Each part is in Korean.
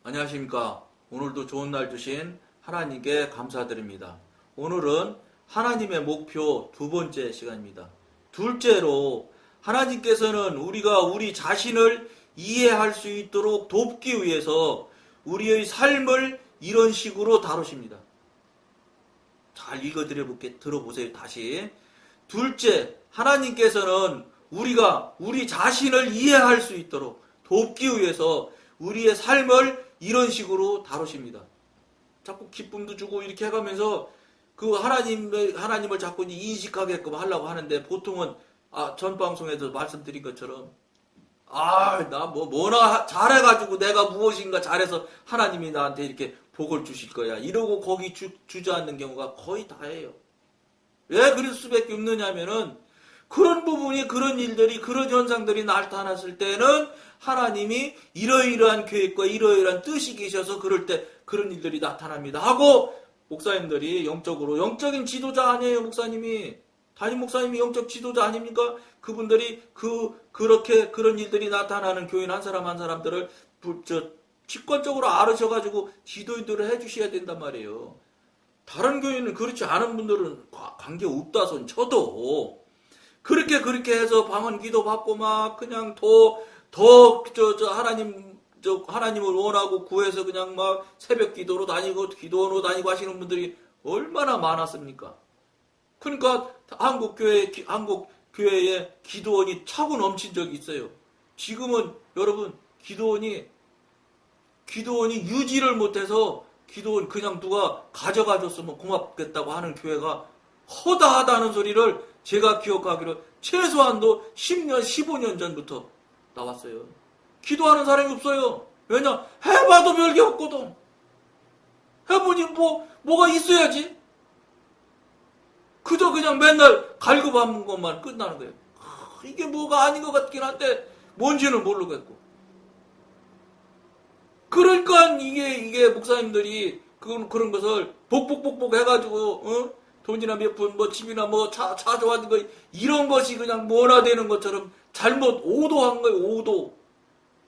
안녕하십니까. 오늘도 좋은 날 주신 하나님께 감사드립니다. 오늘은 하나님의 목표 두 번째 시간입니다. 둘째로 하나님께서는 우리가 우리 자신을 이해할 수 있도록 돕기 위해서 우리의 삶을 이런 식으로 다루십니다. 잘 들어보세요. 다시. 둘째, 하나님께서는 우리가 우리 자신을 이해할 수 있도록 돕기 위해서 우리의 삶을 이런 식으로 다루십니다. 자꾸 기쁨도 주고 이렇게 해가면서 그 하나님을 자꾸 인식하게끔 하려고 하는데 보통은 전 방송에서 말씀드린 것처럼 나 뭐나 잘해가지고 내가 무엇인가 잘해서 하나님이 나한테 이렇게 복을 주실 거야. 이러고 거기 주저앉는 경우가 거의 다예요. 왜 그럴 수밖에 없느냐면은 그런 부분이 그런 일들이 그런 현상들이 나타났을 때는 하나님이 이러이러한 계획과 이러이러한 뜻이 계셔서 그럴 때 그런 일들이 나타납니다 하고 목사님들이 영적인 지도자 아니에요. 목사님이 담임 목사님이 영적 지도자 아닙니까? 그분들이 그렇게 그런 일들이 나타나는 교인 한 사람 한 사람들을 직관적으로 알으셔가지고 지도인들을 해주셔야 된단 말이에요. 다른 교인은 그렇지 않은 분들은 관계 없다 손 쳐도 그렇게 해서 방언 기도 받고 막 그냥 하나님을 원하고 구해서 그냥 막 새벽 기도로 다니고 기도원으로 다니고 하시는 분들이 얼마나 많았습니까? 그러니까 한국 교회에 기도원이 차고 넘친 적이 있어요. 지금은 여러분 기도원이 유지를 못해서 기도원 그냥 누가 가져가줬으면 고맙겠다고 하는 교회가 허다하다는 소리를 제가 기억하기로 최소한도 10년, 15년 전부터 나왔어요. 기도하는 사람이 없어요. 왜냐? 해봐도 별게 없거든. 해보니 뭐가 있어야지. 그저 그냥 맨날 갈급한 것만 끝나는 거예요. 이게 뭐가 아닌 것 같긴 한데 뭔지는 모르겠고. 그러니까 이게 목사님들이 그런 것을 복복 해가지고 돈이나 몇 푼, 집이나 차 좋아하는 거 이런 것이 그냥 뭐나 되는 것처럼 잘못 오도한 거예요. 오도.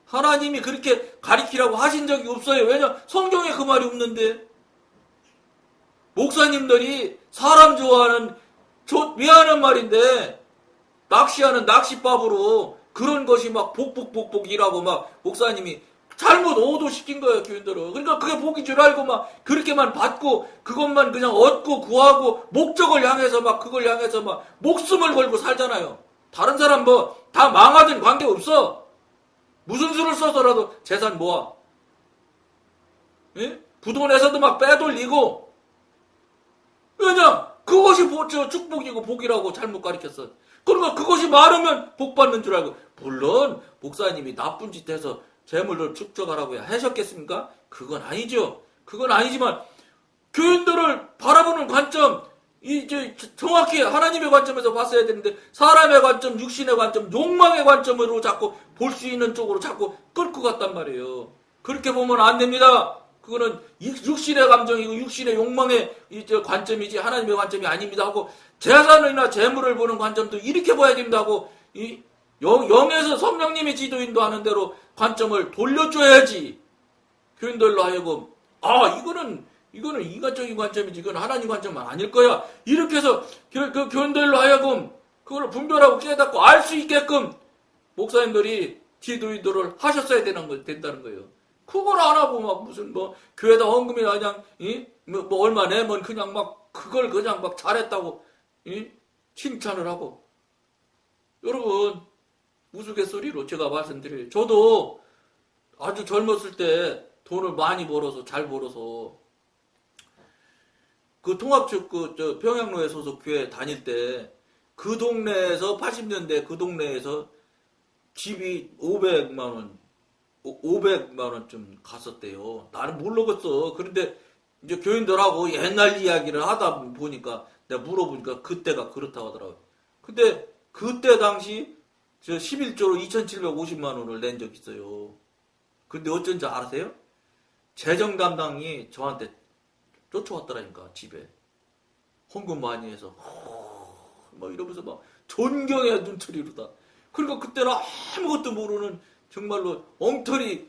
하나님이 그렇게 가리키라고 하신 적이 없어요. 왜냐? 성경에 그 말이 없는데. 목사님들이 사람 좋아하는 왜 하는 말인데 낚시하는 낚시밥으로 그런 것이 막 복복이라고 막 목사님이 잘못 오도시킨 거예요, 교인들은. 그러니까 그게 복인 줄 알고 막 그렇게만 받고 그것만 그냥 얻고 구하고 목적을 향해서 막 그걸 향해서 막 목숨을 걸고 살잖아요. 다른 사람 다 망하든 관계없어. 무슨 수를 써서라도 재산 모아. 예? 부돈에서도 막 빼돌리고. 왜냐? 그것이 축복이고 복이라고 잘못 가르쳤어. 그러니까 그것이 많으면 복 받는 줄 알고. 물론 목사님이 나쁜 짓 해서 재물을 축적하라고 하셨겠습니까? 그건 아니죠. 그건 아니지만 교인들을 바라보는 관점 정확히 하나님의 관점에서 봤어야 되는데 사람의 관점, 육신의 관점, 욕망의 관점으로 자꾸 볼 수 있는 쪽으로 자꾸 끌고 갔단 말이에요. 그렇게 보면 안 됩니다. 그거는 육신의 감정이고 육신의 욕망의 관점이지 하나님의 관점이 아닙니다 하고 재산이나 재물을 보는 관점도 이렇게 봐야 됩니다 하고 영에서 성령님의 지도인도 하는 대로 관점을 돌려줘야지. 교인들로 하여금 이거는 인간적인 관점이지 이건 하나님 관점은 아닐 거야. 이렇게 해서 그 교인들로 하여금 그걸 분별하고 깨닫고 알 수 있게끔 목사님들이 지도인들을 하셨어야 된다는 거예요. 그걸 안 하고 막 무슨 교회다 헌금이나 그냥 얼마 내면 그냥 막 그걸 그냥 막 잘했다고 칭찬을 하고. 여러분 우스갯소리로 제가 말씀드려요. 저도 아주 젊었을 때 돈을 많이 벌어서 잘 벌어서 그 통합축 평양로에 소속 교회 다닐 때 그 동네에서 80년대 그 동네에서 집이 500만 원쯤 갔었대요. 나는 모르겠어. 그런데 이제 교인들하고 옛날 이야기를 하다 보니까 내가 물어보니까 그때가 그렇다고 하더라고요. 근데 그때 당시 11조로 2,750만 원을 낸 적 있어요. 근데 어쩐지 아세요? 재정 담당이 저한테 쫓아왔더라니까, 집에. 헌금 많이 해서. 막 이러면서 막 존경의 눈초리로다. 그러니까 그때는 아무것도 모르는 정말로 엉터리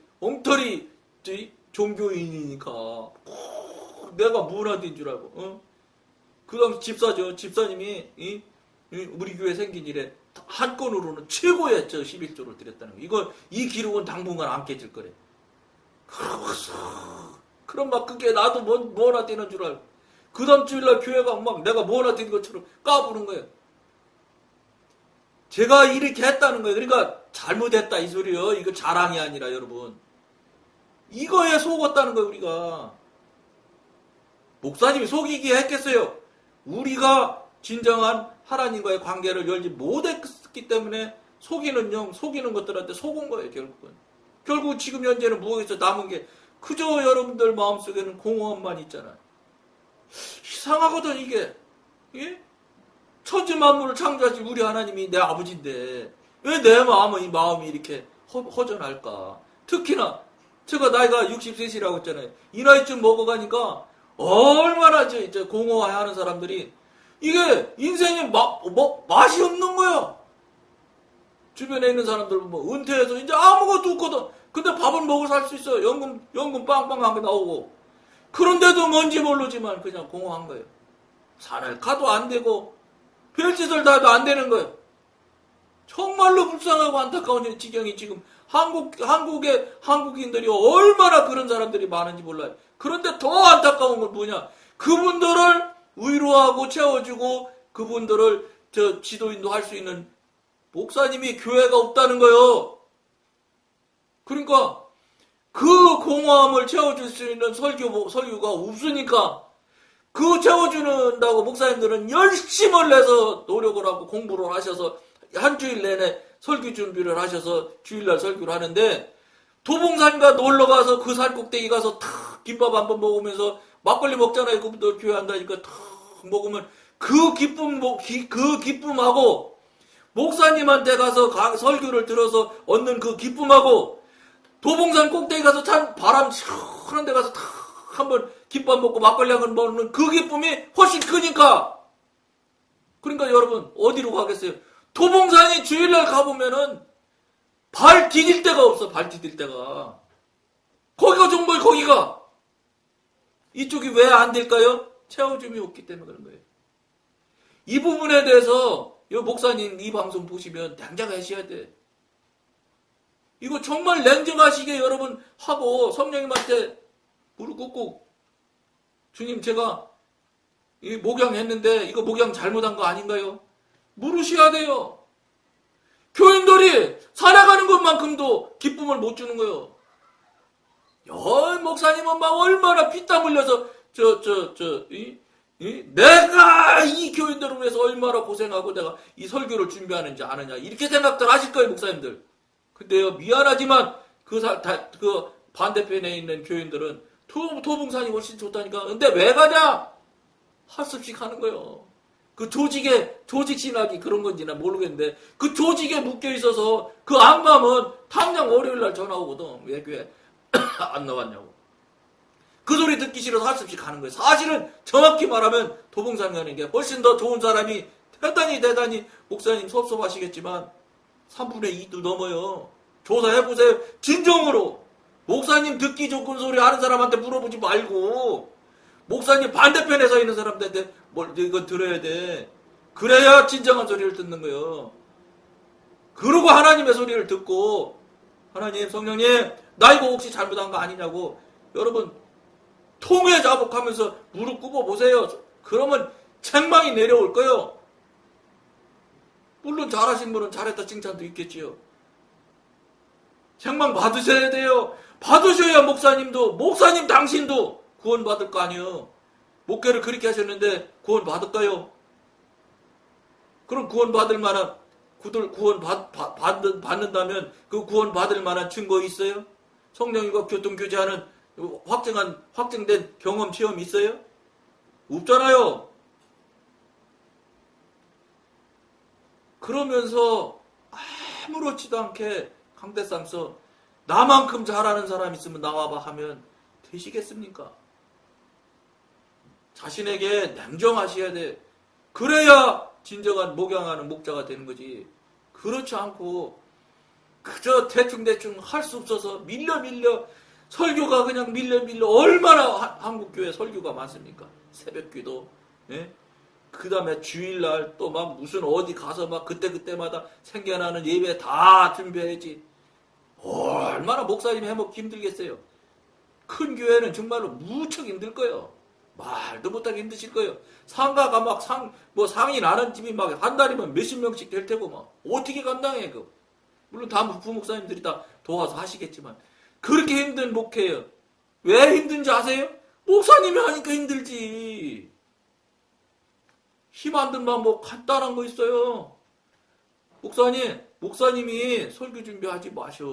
종교인이니까 내가 문화대인 줄 알고. 그 당시 집사죠. 집사님이 우리 교회 생긴 일에 한 건으로는 최고의 11조를 드렸다는 거. 이 기록은 당분간 안 깨질 거래. 그럼 막 그게 나도 뭐나 되는 줄 알고. 그 다음 주일날 교회가 막 내가 뭐나 된 것처럼 까부는 거예요. 제가 이렇게 했다는 거예요. 그러니까 잘못했다 이 소리요. 이거 자랑이 아니라 여러분. 이거에 속았다는 거예요, 우리가. 목사님이 속이기에 했겠어요. 우리가 진정한 하나님과의 관계를 열지 못했기 때문에 속이는 영, 속이는 것들한테 속은 거예요, 결국은. 결국 지금 현재는 무엇에서 남은 게 그저 여러분들 마음속에는 공허함만 있잖아요. 이상하거든, 이게. 예? 천지 만물을 창조하신 우리 하나님이 내 아버지인데 왜 내 마음이 이렇게 허전할까? 특히나 제가 나이가 63이라고 했잖아요. 이 나이쯤 먹어가니까 얼마나 공허해하는 사람들이 이게 인생에 맛이 없는 거야. 주변에 있는 사람들 은퇴해서 이제 아무것도 없거든. 근데 밥은 먹고 살 수 있어. 연금 빵빵하게 나오고. 그런데도 뭔지 모르지만 그냥 공허한 거예요. 산을 가도 안 되고 별짓을 다 해도 안 되는 거예요. 정말로 불쌍하고 안타까운 지경이 지금 한국의 한국인들이 얼마나 그런 사람들이 많은지 몰라요. 그런데 더 안타까운 건 뭐냐? 그분들을 위로하고 채워주고 그분들을 지도인도 할 수 있는 목사님이 교회가 없다는 거예요. 그러니까 그 공허함을 채워줄 수 있는 설교가 없으니까 그 채워주는다고 목사님들은 열심을 내서 노력을 하고 공부를 하셔서 한 주일 내내 설교 준비를 하셔서 주일날 설교를 하는데 도봉산가 놀러가서 그 산 꼭대기 가서 탁 김밥 한 번 먹으면서 막걸리 먹잖아요. 그분들 교회 한다니까 탁 먹으면 그 기쁨하고 목사님한테 가서 설교를 들어서 얻는 그 기쁨하고 도봉산 꼭대기 가서 찬 바람 시원한 데 가서 탁 한번 김밥 먹고 막걸리 한 번 먹는 그 기쁨이 훨씬 크니까. 그러니까 여러분 어디로 가겠어요? 도봉산이 주일날 가보면은 발 디딜 데가 없어. 발 디딜 데가. 거기가 정말 거기가. 이쪽이 왜 안 될까요? 채워줌이 없기 때문에 그런 거예요. 이 부분에 대해서 목사님 이 방송 보시면 냉정하셔야 돼. 이거 정말 냉정하시게 여러분 하고 성령님한테 무릎 꿇고 주님 제가 이 목양했는데 이거 목양 잘못한 거 아닌가요? 물으셔야 돼요. 교인들이 살아가는 것만큼도 기쁨을 못 주는 거예요. 목사님은 막 얼마나 피땀 흘려서 내가 이 교인들을 위해서 얼마나 고생하고 내가 이 설교를 준비하는지 아느냐 이렇게 생각들 하실 거예요, 목사님들. 근데요 미안하지만 그 반대편에 있는 교인들은 도봉산이 훨씬 좋다니까. 근데 왜 가냐? 할 수 없이 가는 거예요. 그 조직 신학이 그런 건지는 모르겠는데 그 조직에 묶여 있어서 그 악마음은 당장 월요일날 전화 오거든. 왜 교회 안 나왔냐고. 그 소리 듣기 싫어서 할 수 없이 가는 거예요. 사실은 정확히 말하면 도봉산 가는 게 훨씬 더 좋은 사람이 대단히 목사님 섭섭하시겠지만 3분의 2도 넘어요. 조사해보세요. 진정으로. 목사님 듣기 좋은 소리 하는 사람한테 물어보지 말고 목사님 반대편에 서 있는 사람들한테 이거 들어야 돼. 그래야 진정한 소리를 듣는 거예요. 그러고 하나님의 소리를 듣고 하나님 성령님 나 이거 혹시 잘못한 거 아니냐고 여러분 통회 자복하면서 무릎 꿇어보세요. 그러면 책망이 내려올 거예요. 물론 잘하신 분은 잘했다 칭찬도 있겠지요. 책망 받으셔야 돼요. 받으셔야 목사님 당신도 구원받을 거 아니에요. 목회를 그렇게 하셨는데 구원받을까요? 그럼 받는다면 그 구원받을 만한 증거 있어요? 성령님과 교통교제하는 확증된 경험, 체험 있어요? 없잖아요. 그러면서 아무렇지도 않게 강대상서 나만큼 잘하는 사람 있으면 나와봐 하면 되시겠습니까? 자신에게 냉정하셔야 돼. 그래야 진정한 목양하는 목자가 되는 거지. 그렇지 않고 그저 대충 할 수 없어서 밀려 설교가 그냥 밀려 얼마나 한국교회 설교가 많습니까? 새벽기도, 예? 그 다음에 주일날 또 막 무슨 어디 가서 막 그때마다 생겨나는 예배 다 준비해야지. 얼마나 목사님 해먹기 힘들겠어요. 큰 교회는 정말로 무척 힘들 거예요. 말도 못하게 힘드실 거예요. 상가가 막 상이 나는 집이 막 한 달이면 몇십 명씩 될 테고 막 어떻게 감당해 그. 물론 다 부목사님들이 다 도와서 하시겠지만 그렇게 힘든 목회예요. 왜 힘든지 아세요? 목사님이 하니까 힘들지. 힘 안 든 방법 간단한 거 있어요. 목사님이 설교 준비하지 마셔.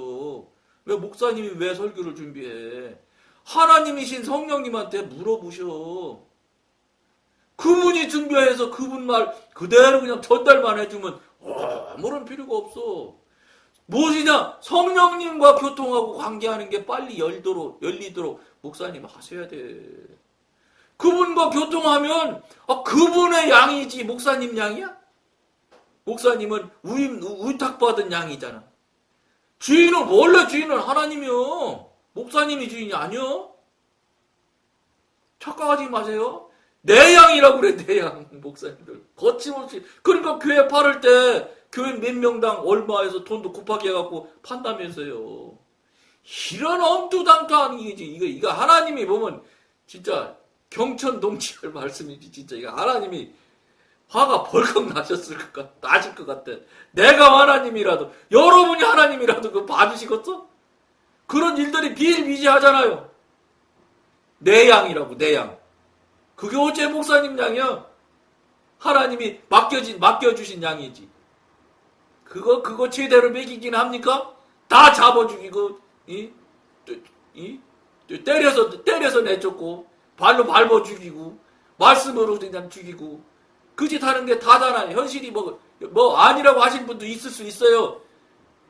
왜 목사님이 왜 설교를 준비해? 하나님이신 성령님한테 물어보셔. 그분이 준비해서 그분 말 그대로 그냥 전달만 해주면 아무런 필요가 없어. 무엇이냐? 성령님과 교통하고 관계하는 게 빨리 열리도록 목사님 하셔야 돼. 그분과 교통하면 그분의 양이지 목사님 양이야? 목사님은 위탁받은 양이잖아. 원래 주인은 하나님이요. 목사님이 주인이 아니요. 착각하지 마세요. 내 양이라고 그래, 내 양. 목사님들. 거침없이. 그러니까 교회 팔을 때 교회 몇 명당 얼마에서 돈도 곱하기 해갖고 판다면서요. 이런 엄두당토한 이거 하나님이 보면 진짜 경천동치할 말씀이지. 진짜 이거 하나님이 화가 벌컥 나실 것 같아. 내가 하나님이라도, 여러분이 하나님이라도 그거 봐주시겠어? 그런 일들이 비일비재하잖아요. 내 양이라고, 내 양. 그게 어째 목사님 양이야? 하나님이 맡겨주신 양이지. 그거 제대로 먹이긴 합니까? 다 잡아 죽이고, 때려서 내쫓고, 발로 밟아 죽이고, 말씀으로 그냥 죽이고, 그 짓 하는 게 다잖아요. 현실이 뭐 아니라고 하신 분도 있을 수 있어요.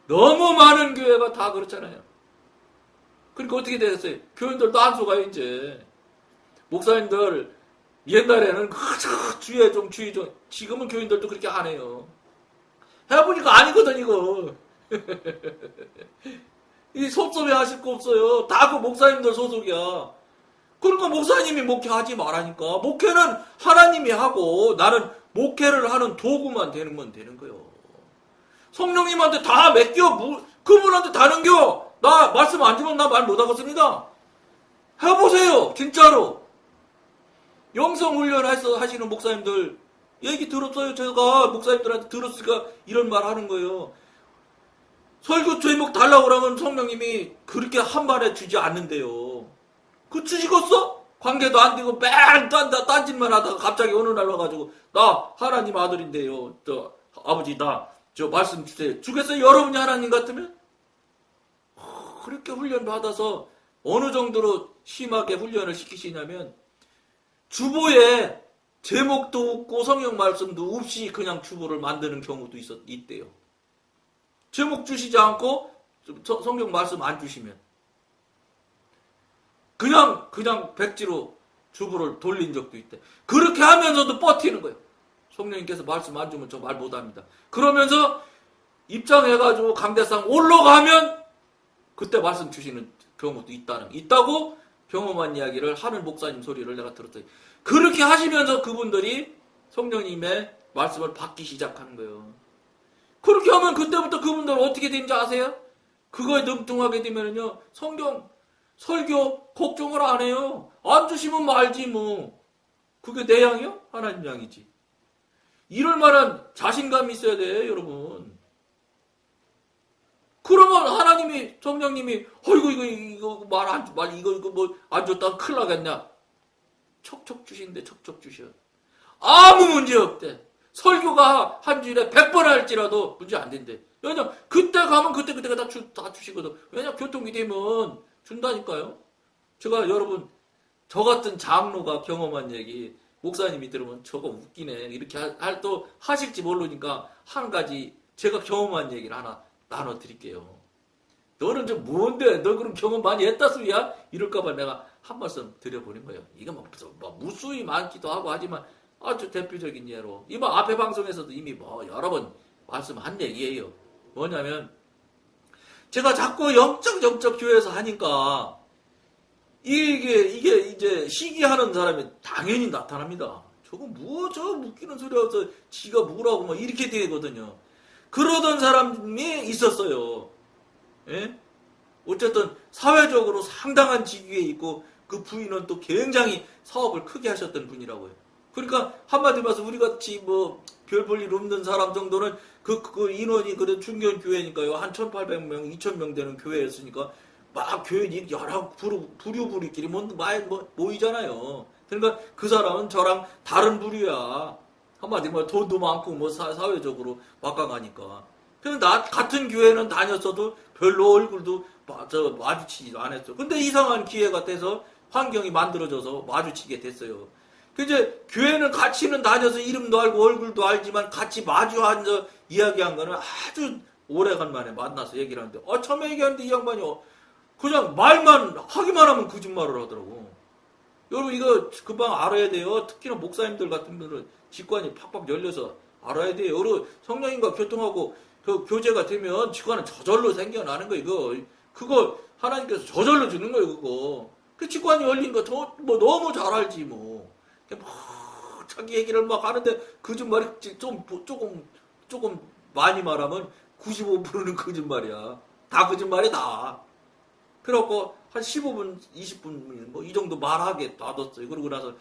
너무 많은 교회가 다 그렇잖아요. 그러니까 어떻게 되겠어요? 교인들도 안 속아요, 이제. 목사님들, 옛날에는 주의 종. 지금은 교인들도 그렇게 안 해요. 해보니까 아니거든, 이거. 이 섭섭해 하실 거 없어요. 다 그 목사님들 소속이야. 그러니까 목사님이 목회하지 말라니까. 목회는 하나님이 하고 나는 목회를 하는 도구만 되는 거예요. 성령님한테 다 맡겨. 그분한테 다 넘겨. 나 말씀 안 주면 나 말 못하겠습니다. 해보세요. 진짜로. 영성훈련 하시는 목사님들 얘기 들었어요. 제가 목사님들한테 들었으니까 이런 말 하는 거예요. 설교 제목 달라고 그러면 성령님이 그렇게 한 번에 주지 않는데요. 그 주시겠어? 관계도 안 되고 맨 딴짓만 하다가 갑자기 어느 날 와가지고 나 하나님 아들인데요. 아버지 나 말씀 주세요. 주겠어요? 여러분이 하나님 같으면? 그렇게 훈련 받아서 어느 정도로 심하게 훈련을 시키시냐면 주보에 제목도 없고 성경 말씀도 없이 그냥 주보를 만드는 경우도 있대요. 제목 주시지 않고 성경 말씀 안 주시면 그냥 백지로 주보를 돌린 적도 있대. 그렇게 하면서도 버티는 거예요. 성령님께서 말씀 안 주면 저 말 못합니다. 그러면서 입장해가지고 강대상 올라가면 그때 말씀 주시는 경우도 있다고 경험한 이야기를 하는 목사님 소리를 내가 들었어요. 그렇게 하시면서 그분들이 성령님의 말씀을 받기 시작하는 거예요. 그렇게 하면 그때부터 그분들은 어떻게 되는지 아세요? 그거에 능통하게 되면요, 설교 걱정을 안 해요. 안 주시면 말지 뭐. 그게 내 양이요? 하나님 양이지. 이럴 만한 자신감이 있어야 돼, 여러분. 그러면 하나님이, 성령님이, 이거 뭐 안 줬다가 큰일 나겠냐? 척척 주신대, 척척 주셔. 아무 문제 없대. 설교가 한 주일에 100번 할지라도 문제 안 된대. 왜냐면 그때 가면 그때가 다 주시거든. 왜냐면 교통이 되면 준다니까요. 제가 여러분, 저 같은 장로가 경험한 얘기, 목사님이 들으면 저거 웃기네. 이렇게 또 하실지 모르니까 한 가지 제가 경험한 얘기를 하나 나눠드릴게요. 너는 좀 뭔데? 너 그럼 경험 많이 했다 소리야? 이럴까봐 내가 한 말씀 드려보는 거예요. 이거 뭐 무수히 많기도 하고 하지만 아주 대표적인 예로 이번 앞에 방송에서도 이미 여러 번 말씀한 얘기예요. 뭐냐면 제가 자꾸 영적 교회에서 하니까 이게 이제 시기하는 사람이 당연히 나타납니다. 저거 저 웃기는 소리 하면서 지가 뭐라고 막 이렇게 되거든요. 그러던 사람이 있었어요. 예? 어쨌든 사회적으로 상당한 직위에 있고 그 부인은 또 굉장히 사업을 크게 하셨던 분이라고요. 그러니까 한마디로 말해서 우리 같이 뭐 별 볼 일 없는 사람 정도는 그 인원이 그래도 중견 교회니까요. 한 1,800명, 2,000명 되는 교회였으니까 막 교인이 여러 부류끼리 모이잖아요. 그러니까 그 사람은 저랑 다른 부류야. 한마디로 말해 돈도 많고 뭐 사회적으로 막강하니까. 그래서 나 같은 교회는 다녔어도 별로 얼굴도 마주치지도 않았어. 근데 이상한 기회가 돼서 환경이 만들어져서 마주치게 됐어요. 이제 교회는 같이는 다녀서 이름도 알고 얼굴도 알지만 같이 마주 앉아 이야기한 거는 아주 오래간만에 만나서 얘기를 하는데 처음에 얘기하는데 이 양반이 그냥 말만 하기만 하면 거짓말을 하더라고. 여러분 이거 금방 알아야 돼요. 특히나 목사님들 같은 분들은 직관이 팍팍 열려서 알아야 돼요. 여러 성령님과 교통하고 그 교제가 되면 직관은 저절로 생겨나는 거 이거. 그거 하나님께서 저절로 주는 거예요 그거. 그 직관이 열린 거 뭐 너무 잘 알지 뭐. 자기 얘기를 막 하는데 거짓말이 조금 많이 말하면 95%는 거짓말이야. 다 거짓말이다. 그래갖고 한 15분, 20분 뭐 이 정도 말하게 놔뒀어요. 그러고 나서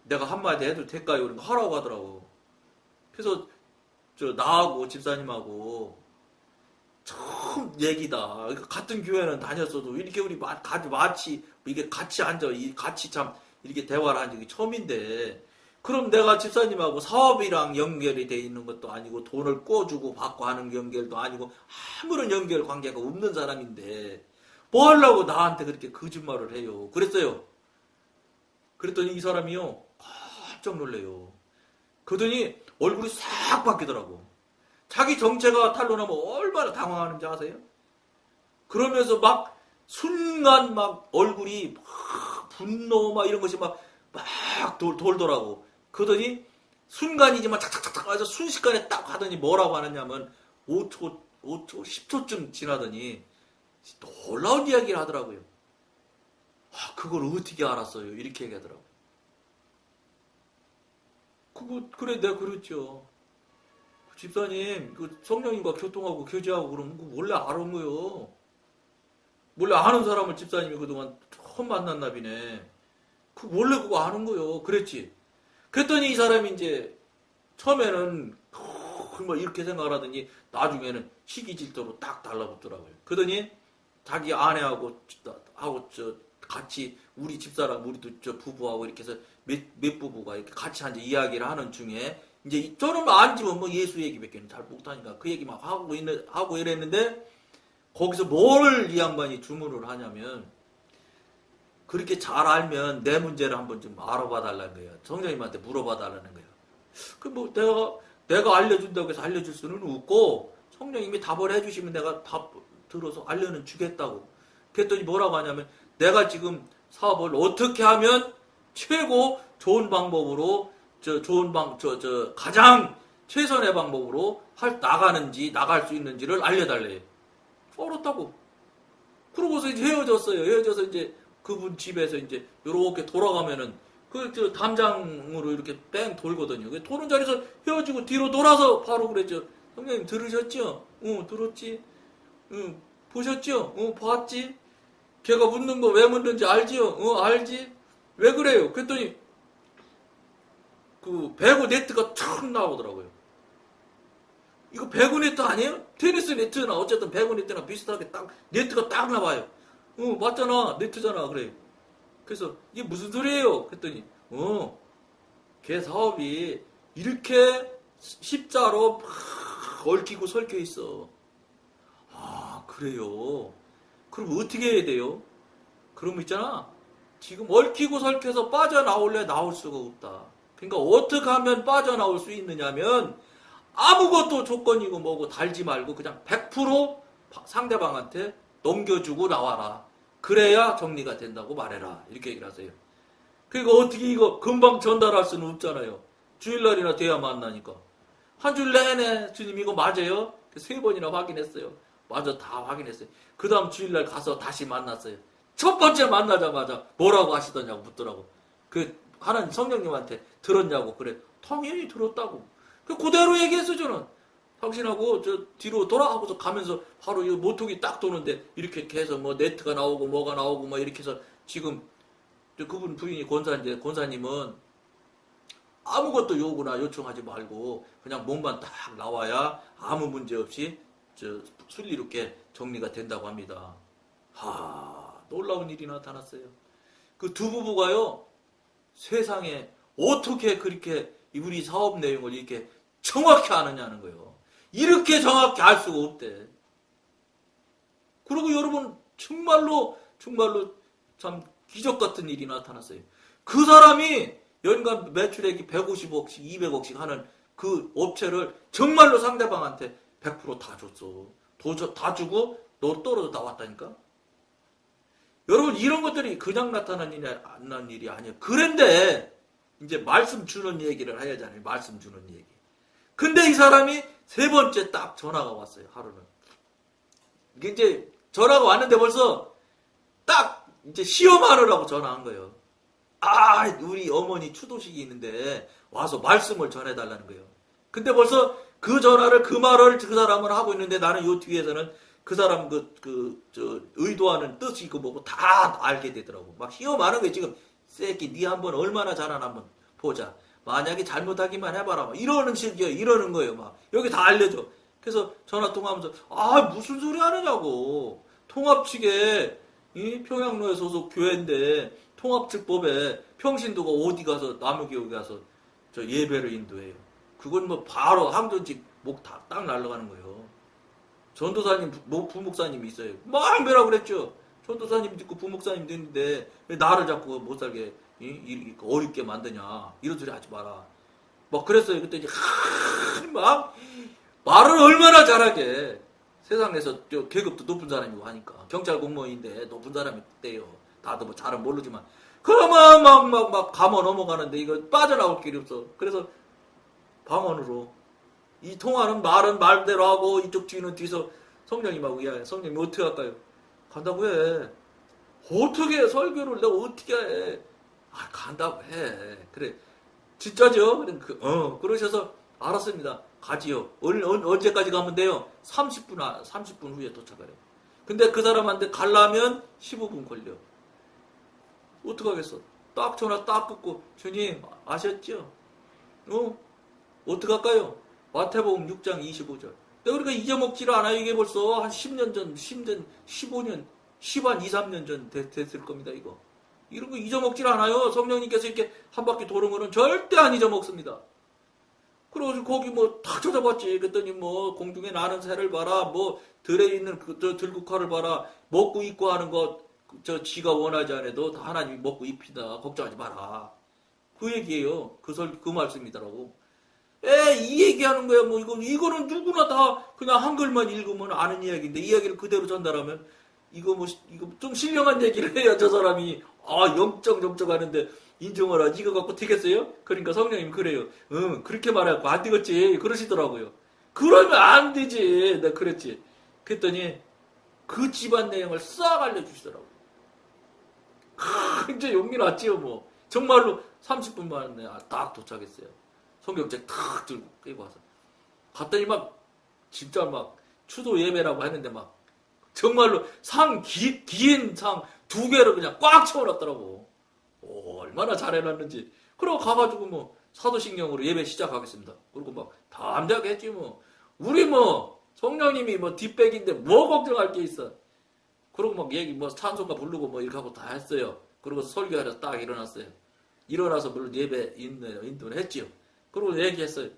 내가 한마디 해도 될까요? 그러니까 하라고 하더라고. 그래서 나하고 집사님하고 처음 얘기다. 같은 교회는 다녔어도 이렇게 우리 마치 이게 같이 앉아 같이 참 이렇게 대화를 한 적이 처음인데 그럼 내가 집사님하고 사업이랑 연결이 돼 있는 것도 아니고 돈을 꿔주고 받고 하는 연결도 아니고 아무런 연결 관계가 없는 사람인데 뭐 하려고 나한테 그렇게 거짓말을 해요. 그랬어요. 그랬더니 이 사람이요 깜짝 놀래요. 그러더니 얼굴이 싹 바뀌더라고. 자기 정체가 탄로나면 얼마나 당황하는지 아세요? 그러면서 막 순간 막 얼굴이 막 분노 막 이런 것이 막 돌더라고. 그러더니 순간이지만 착착착착 해서 순식간에 딱 하더니 뭐라고 하느냐면 5초, 10초쯤 지나더니 놀라운 이야기를 하더라고요. 그걸 어떻게 알았어요? 이렇게 얘기하더라고요. 그래 내가 그랬죠. 집사님 그 성령님과 교통하고 교제하고 그러면 원래 아는 거요. 원래 아는 사람을 집사님이 그동안 처음 만난 나비네. 원래 그거 아는 거요. 그랬지. 그랬더니 이 사람이 이제 처음에는 뭐 이렇게 생각을 하더니 나중에는 시기 질투로 딱 달라붙더라고요. 그러더니 자기 아내하고 같이 우리 집사람 우리도 부부하고 이렇게 해서 몇 부부가 이렇게 같이 앉아 이야기를 하는 중에 이제 저는 앉으면 뭐 예수 얘기밖에 잘 못하니까 그 얘기 막 하고 이랬는데 거기서 뭘 이 양반이 주문을 하냐면 그렇게 잘 알면 내 문제를 한번 좀 알아봐 달라는 거예요. 성령님한테 물어봐 달라는 거예요. 그 뭐 내가 알려준다고 해서 알려줄 수는 없고 성령님이 답을 해주시면 내가 답 들어서 알려는 주겠다고. 그랬더니 뭐라고 하냐면 내가 지금 사업을 어떻게 하면 최고 좋은 방법으로 가장 최선의 방법으로 나갈 수 있는지를 알려달래요. 알았다고. 그러고서 이제 헤어졌어요. 헤어져서 이제 그분 집에서 이제 요렇게 돌아가면은 담장으로 이렇게 뺑 돌거든요. 도는 자리에서 헤어지고 뒤로 돌아서 바로 그랬죠. 형님 들으셨죠? 응, 들었지? 응, 보셨죠? 응, 봤지? 걔가 묻는 거 왜 묻는지 알지요? 응, 알지? 왜 그래요? 그랬더니 그 배구 네트가 촥 나오더라고요. 이거 배구 네트 아니에요? 테니스 네트나 어쨌든 배구 네트나 비슷하게 딱 네트가 딱 나와요. 맞잖아. 네트잖아. 그래. 그래서 이게 무슨 소리예요? 그랬더니 걔 사업이 이렇게 십자로 막 얽히고 설켜 있어. 그래요. 그럼 어떻게 해야 돼요? 그럼 있잖아. 지금 얽히고 설켜서 빠져나올래 나올 수가 없다. 그러니까 어떻게 하면 빠져나올 수 있느냐면 아무것도 조건이고 뭐고 달지 말고 그냥 100% 상대방한테 넘겨주고 나와라. 그래야 정리가 된다고 말해라. 이렇게 얘기를 하세요. 그러니까 어떻게 이거 금방 전달할 수는 없잖아요. 주일날이나 돼야 만나니까. 한 줄 내내 주님 이거 맞아요? 3번이나 확인했어요. 맞아 다 확인했어요. 그 다음 주일날 가서 다시 만났어요. 첫 번째 만나자마자 뭐라고 하시더냐고 묻더라고. 그 하나님 성령님한테 들었냐고. 그래. 당연히 들었다고. 그대로 얘기했어 저는. 당신하고 저 뒤로 돌아가고서 가면서 바로 이 모퉁이 딱 도는데 이렇게 해서 뭐 네트가 나오고 뭐가 나오고 뭐 이렇게 해서 지금 그분 부인이 권사인데 권사님은 아무것도 요구나 요청하지 말고 그냥 몸만 딱 나와야 아무 문제 없이 순리롭게 정리가 된다고 합니다. 놀라운 일이 나타났어요. 그 두 부부가요, 세상에 어떻게 그렇게 우리 사업 내용을 이렇게 정확히 아느냐는 거예요. 이렇게 정확히 알 수가 없대. 그리고 여러분, 정말로 참 기적 같은 일이 나타났어요. 그 사람이 연간 매출액이 150억씩, 200억씩 하는 그 업체를 정말로 상대방한테 100%다 줬어. 다 주고 너 떨어져 나왔다니까? 여러분, 이런 것들이 그냥 나타난 일이 안 난 일이 아니에요. 그런데 이제 말씀 주는 얘기를 해야 하잖아요. 말씀 주는 얘기. 근데 이 사람이 세 번째 딱 전화가 왔어요. 하루는. 이게 이제 전화가 왔는데 벌써 딱 이제 시험하느라고 전화한 거예요. 우리 어머니 추도식이 있는데 와서 말씀을 전해달라는 거예요. 근데 벌써 그 전화를, 그 말을 그 사람은 하고 있는데 나는 요 뒤에서는 그 사람 의도하는 뜻이 그 뭐고 다 알게 되더라고. 막 시험하는 거예요. 지금 새끼 니 한번 얼마나 잘하나 한번 보자. 만약에 잘못하기만 해봐라. 막 이러는 식이에요. 이러는 거예요. 막 여기 다 알려줘. 그래서 전화 통화하면서 무슨 소리 하느냐고. 통합 측에 이 평양로에 소속 교회인데 통합특법에 평신도가 어디 가서 남유교회 가서 저 예배를 인도해요. 그건 뭐 바로 항전직 목 딱 날아가는 거예요. 전도사님, 부목사님이 있어요. 막 매라고 그랬죠. 전도사님 듣고 부목사님 됐는데 왜 나를 자꾸 못 살게 이렇게 어렵게 만드냐. 이런 소리 하지 마라. 막 그랬어요. 그때 이제 막 말을 얼마나 잘하게. 세상에서 계급도 높은 사람이고 하니까. 경찰 공무원인데 높은 사람이 돼요. 나도 뭐 잘은 모르지만. 그러면 막 감어 넘어가는데 이거 빠져나올 길이 없어. 그래서 방언으로. 이 통화는 말은 말대로 하고 이쪽 뒤는 뒤서 성령님하고 이야기해. 성령님 어떻게 할까요? 간다고 해. 어떻게 해? 설교를 내가 어떻게 해? 간다고 해. 그래. 진짜죠? 그러셔서 알았습니다. 가지요. 언제까지 가면 돼요? 30분 후에 도착해요. 근데 그 사람한테 가려면 15분 걸려. 어떡하겠어? 딱 전화 딱 끊고 주님 아셨죠? 어떡할까요? 마태복음 6장 25절. 그러니까 잊어먹지를 않아요. 이게 벌써 한 10년 전, 10년, 15년, 10한 2, 3년 전 됐을 겁니다. 이거. 이런 거 잊어먹지를 않아요. 성령님께서 이렇게 한 바퀴 도는 거는 절대 안 잊어먹습니다. 그래서 거기 뭐 다 찾아봤지. 그랬더니 뭐 공중에 나는 새를 봐라. 뭐 들에 있는 들국화를 봐라. 먹고 입고 하는 거 지가 원하지 않아도 다 하나님이 먹고 입히다. 걱정하지 마라. 그 얘기예요. 그 말씀이더라고. 이 얘기하는 거야. 뭐 이거는 누구나 다 그냥 한글만 읽으면 아는 이야기인데 이 이야기를 그대로 전달하면 이거 좀 신령한 얘기를 해야 저 사람이 영적 하는데 인정을 하지. 이거 갖고 되겠어요? 그러니까 성령님 그래요. 그렇게 말하고 안 되겠지. 그러시더라고요. 그러면 안 되지. 내가 그랬지. 그랬더니 그 집안 내용을 싹 알려주시더라고요. 이제 용기 났지요. 뭐 정말로 30분 만에 딱 도착했어요. 성경책 탁 들고 끌고 와서 갔더니 막 진짜 막 추도 예배라고 했는데 막 정말로 긴 상 2개를 그냥 꽉 채워놨더라고. 얼마나 잘해놨는지. 그러고 가가지고 뭐 사도신경으로 예배 시작하겠습니다. 그리고 막 담대하게 했지 뭐. 우리 뭐 성령님이 뭐 뒷백인데 뭐 걱정할 게 있어. 그러고 막 뭐 찬송가 부르고 뭐 이렇게 하고 다 했어요. 그러고 설교하러 딱 일어났어요. 일어나서 물론 예배 인도를 했지요. 그리고 얘기했어요.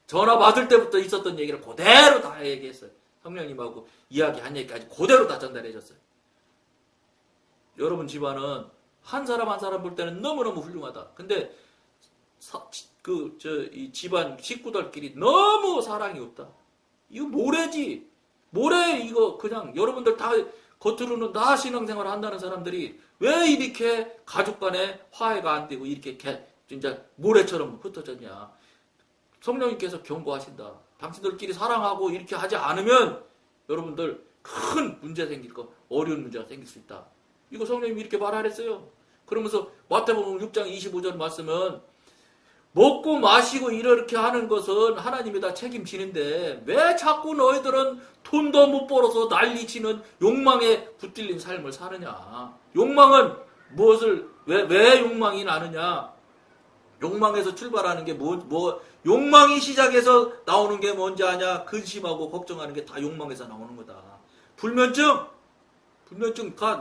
전화 받을 때부터 있었던 얘기를 그대로 다 얘기했어요. 성령님하고 이야기한 얘기까지 그대로 다 전달해줬어요. 여러분 집안은 한 사람 한 사람 볼 때는 너무너무 훌륭하다. 근데 이 집안 식구들끼리 너무 사랑이 없다. 이거 모래지. 모래 이거 그냥 여러분들 다 겉으로는 다 신앙생활을 한다는 사람들이 왜 이렇게 가족 간에 화해가 안 되고 이렇게 진짜 모래처럼 흩어졌냐. 성령님께서 경고하신다. 당신들끼리 사랑하고 이렇게 하지 않으면 여러분들 큰 문제 생길 거, 어려운 문제가 생길 수 있다. 이거 성령님이 이렇게 말하랬어요. 그러면서 마태복음 6장 25절 말씀은 먹고 마시고 이렇게 하는 것은 하나님이 다 책임지는데 왜 자꾸 너희들은 돈도 못 벌어서 난리치는 욕망에 붙들린 삶을 사느냐. 욕망은 무엇을 왜 욕망이 나느냐. 욕망에서 출발하는 게 욕망이 시작해서 나오는 게 뭔지 아냐. 근심하고 걱정하는 게 다 욕망에서 나오는 거다. 불면증가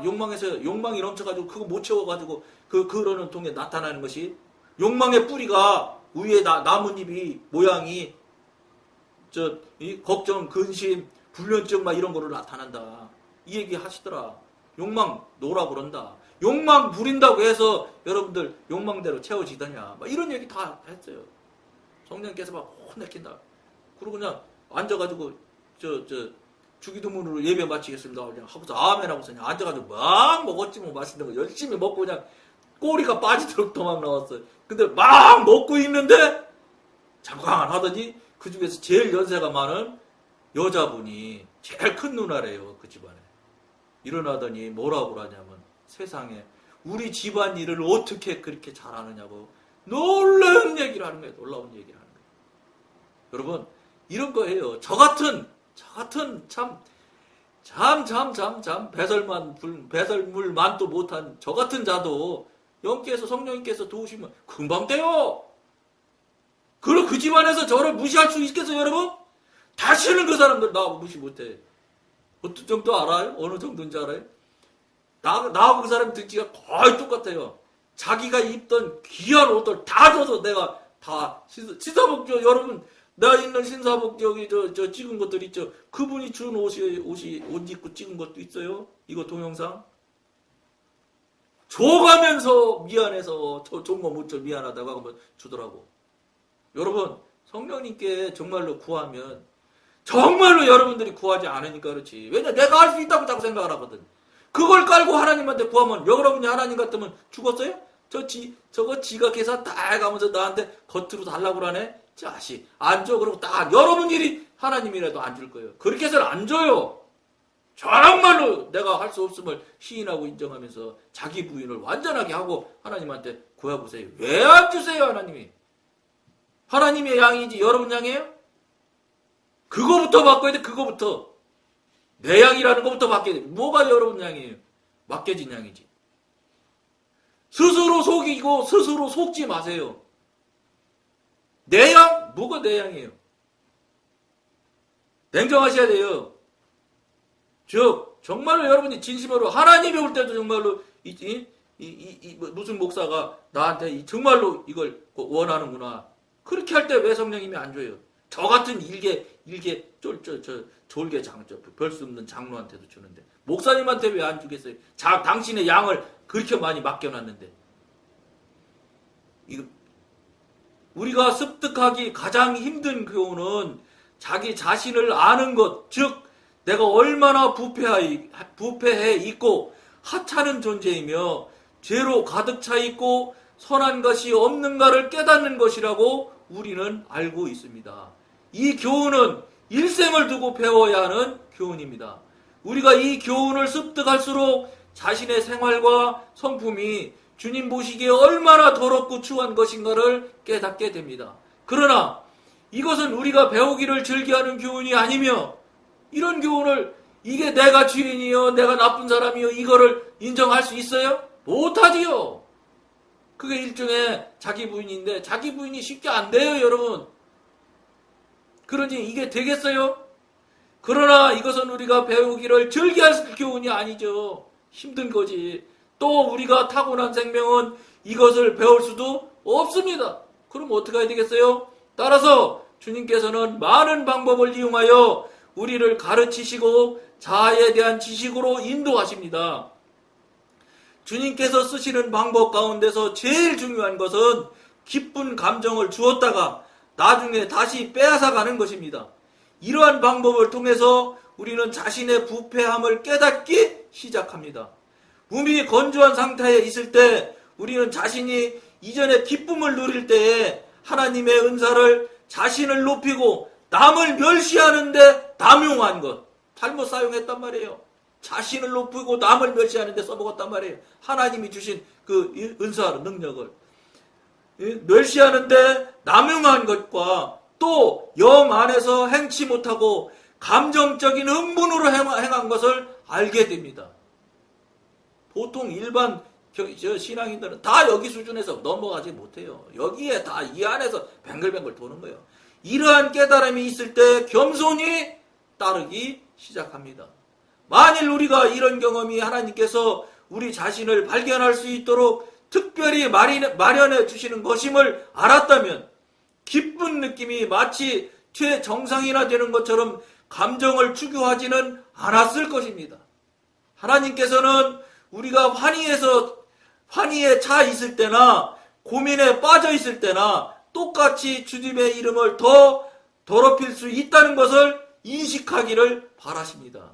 욕망에서 욕망이 넘쳐가지고 그거 못 채워가지고 그러는 통에 나타나는 것이 욕망의 뿌리가 위에 나뭇잎이 모양이 이 걱정, 근심, 불면증 막 이런 거로 나타난다. 이 얘기 하시더라. 욕망 노라 그런다. 욕망 부린다고 해서 여러분들 욕망대로 채워지더냐. 막 이런 얘기 다 했어요. 성령께서 막 혼내킨다. 그러고 그냥 앉아가지고 주기도문으로 예배 마치겠습니다. 그냥 하고서 아멘 하고서 그냥 앉아가지고 막 먹었지 뭐 맛있는 거 열심히 먹고 그냥 꼬리가 빠지도록 도망 나왔어요. 근데 막 먹고 있는데 잠깐 하더니 그 중에서 제일 연세가 많은 여자분이 제일 큰 누나래요. 그 집안에. 일어나더니 뭐라고 그러냐면 세상에 우리 집안 일을 어떻게 그렇게 잘하느냐고 놀라운 얘기를 하는 거예요. 놀라운 얘기를 하는 거예요. 여러분 이런 거예요. 저 같은 참 배설물만도 못한 저 같은 자도 영께서 성령님께서 도우시면 금방 돼요. 그럼 그 집안에서 저를 무시할 수 있겠어요, 여러분? 다시는 그 사람들 나하고 무시 못해. 어떤 정도 알아요? 어느 정도인지 알아요? 나하고 그 사람 등치가 거의 똑같아요. 자기가 입던 귀한 옷들 다 줘서 내가 다 신사복 여러분 나 있는 신사복 저 찍은 것들 있죠. 그분이 준 옷 입고 찍은 것도 있어요. 이거 동영상. 줘가면서 미안해서 좋은 거 못 줘 미안하다고 하면 주더라고. 여러분 성령님께 정말로 구하면 정말로 여러분들이 구하지 않으니까 그렇지. 왜냐 내가 할 수 있다고 자꾸 생각을 하거든. 그걸 깔고 하나님한테 구하면 여러분이 하나님 같으면 죽었어요? 저거 지가 계산 딱 가면서 나한테 겉으로 달라고 그러네. 자식 안 줘. 그러고 딱 여러분 일이 하나님이라도 안 줄 거예요. 그렇게 해서는 안 줘요. 정말로 내가 할 수 없음을 시인하고 인정하면서 자기 부인을 완전하게 하고 하나님한테 구해보세요. 왜 안 주세요 하나님이? 하나님의 양이지 여러분 양이에요? 그거부터 바꿔야 돼. 그거부터. 내 양이라는 것부터 바뀌어야 돼. 뭐가 여러분 양이에요? 맡겨진 양이지. 스스로 속이고 스스로 속지 마세요. 내 양? 뭐가 내 양이에요? 냉정하셔야 돼요. 즉 정말로 여러분이 진심으로 하나님이 올 때도 정말로 무슨 목사가 나한테 정말로 이걸 원하는구나. 그렇게 할 때 왜 성령님이 안 줘요? 저 같은 졸개 별 수 없는 장로한테도 주는데 목사님한테 왜 안 주겠어요? 당신의 양을 그렇게 많이 맡겨놨는데. 우리가 습득하기 가장 힘든 교훈은 자기 자신을 아는 것, 즉 내가 얼마나 부패해 있고 하찮은 존재이며 죄로 가득 차 있고 선한 것이 없는가를 깨닫는 것이라고 우리는 알고 있습니다. 이 교훈은 일생을 두고 배워야 하는 교훈입니다. 우리가 이 교훈을 습득할수록 자신의 생활과 성품이 주님 보시기에 얼마나 더럽고 추한 것인가를 깨닫게 됩니다. 그러나 이것은 우리가 배우기를 즐겨하는 교훈이 아니며 이런 교훈을 이게 내가 죄인이요 내가 나쁜 사람이요 이거를 인정할 수 있어요? 못하지요. 그게 일종의 자기 부인인데 자기 부인이 쉽게 안 돼요 여러분. 그러니 이게 되겠어요? 그러나 이것은 우리가 배우기를 즐겨할 교훈이 아니죠. 힘든 거지. 또 우리가 타고난 생명은 이것을 배울 수도 없습니다. 그럼 어떻게 해야 되겠어요? 따라서 주님께서는 많은 방법을 이용하여 우리를 가르치시고 자아에 대한 지식으로 인도하십니다. 주님께서 쓰시는 방법 가운데서 제일 중요한 것은 기쁜 감정을 주었다가 나중에 다시 빼앗아가는 것입니다. 이러한 방법을 통해서 우리는 자신의 부패함을 깨닫기 시작합니다. 몸이 건조한 상태에 있을 때 우리는 자신이 이전에 기쁨을 누릴 때에 하나님의 은사를 자신을 높이고 남을 멸시하는데 남용한 것 잘못 사용했단 말이에요. 자신을 높이고 남을 멸시하는데 써먹었단 말이에요. 하나님이 주신 그 은사, 능력을. 멸시하는데 남용한 것과 또 영 안에서 행치 못하고 감정적인 흥분으로 행한 것을 알게 됩니다. 보통 일반 신앙인들은 다 여기 수준에서 넘어가지 못해요. 여기에 다 이 안에서 뱅글뱅글 도는 거예요. 이러한 깨달음이 있을 때 겸손히 따르기 시작합니다. 만일 우리가 이런 경험이 하나님께서 우리 자신을 발견할 수 있도록 특별히 마련해 주시는 것임을 알았다면 기쁜 느낌이 마치 최정상이나 되는 것처럼 감정을 추구하지는 않았을 것입니다. 하나님께서는 우리가 환희에 차 있을 때나 고민에 빠져 있을 때나 똑같이 주님의 이름을 더 더럽힐 수 있다는 것을 인식하기를 바라십니다.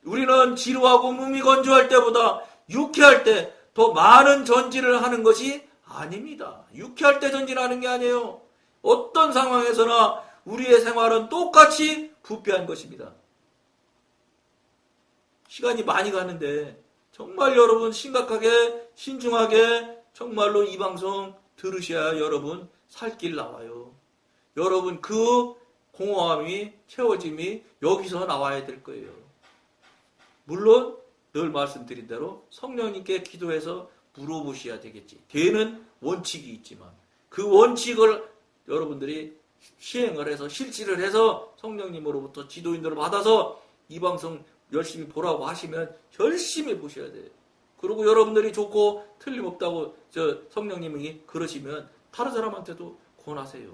우리는 지루하고 몸이 건조할 때보다 유쾌할 때 더 많은 전진을 하는 것이 아닙니다. 유쾌할 때 전진하는 게 아니에요. 어떤 상황에서나 우리의 생활은 똑같이 부패한 것입니다. 시간이 많이 가는데 정말 여러분 심각하게 신중하게 정말로 이 방송 들으셔야 여러분 살 길 나와요. 여러분 그 공허함이 채워짐이 여기서 나와야 될 거예요. 물론 늘 말씀드린 대로 성령님께 기도해서 물어보셔야 되겠지. 되는 원칙이 있지만 그 원칙을 여러분들이 시행을 해서 실질을 해서 성령님으로부터 지도인들을 받아서 이 방송 열심히 보라고 하시면 열심히 보셔야 돼요. 그리고 여러분들이 좋고 틀림없다고 성령님이 그러시면 다른 사람한테도 권하세요.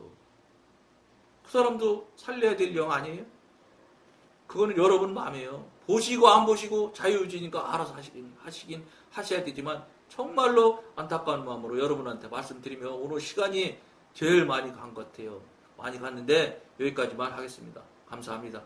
그 사람도 살려야 될 영 아니에요? 그거는 여러분 마음이에요. 보시고 안 보시고 자유주의니까 알아서 하셔야 되지만 정말로 안타까운 마음으로 여러분한테 말씀드리며 오늘 시간이 제일 많이 간 것 같아요. 많이 갔는데 여기까지만 하겠습니다. 감사합니다.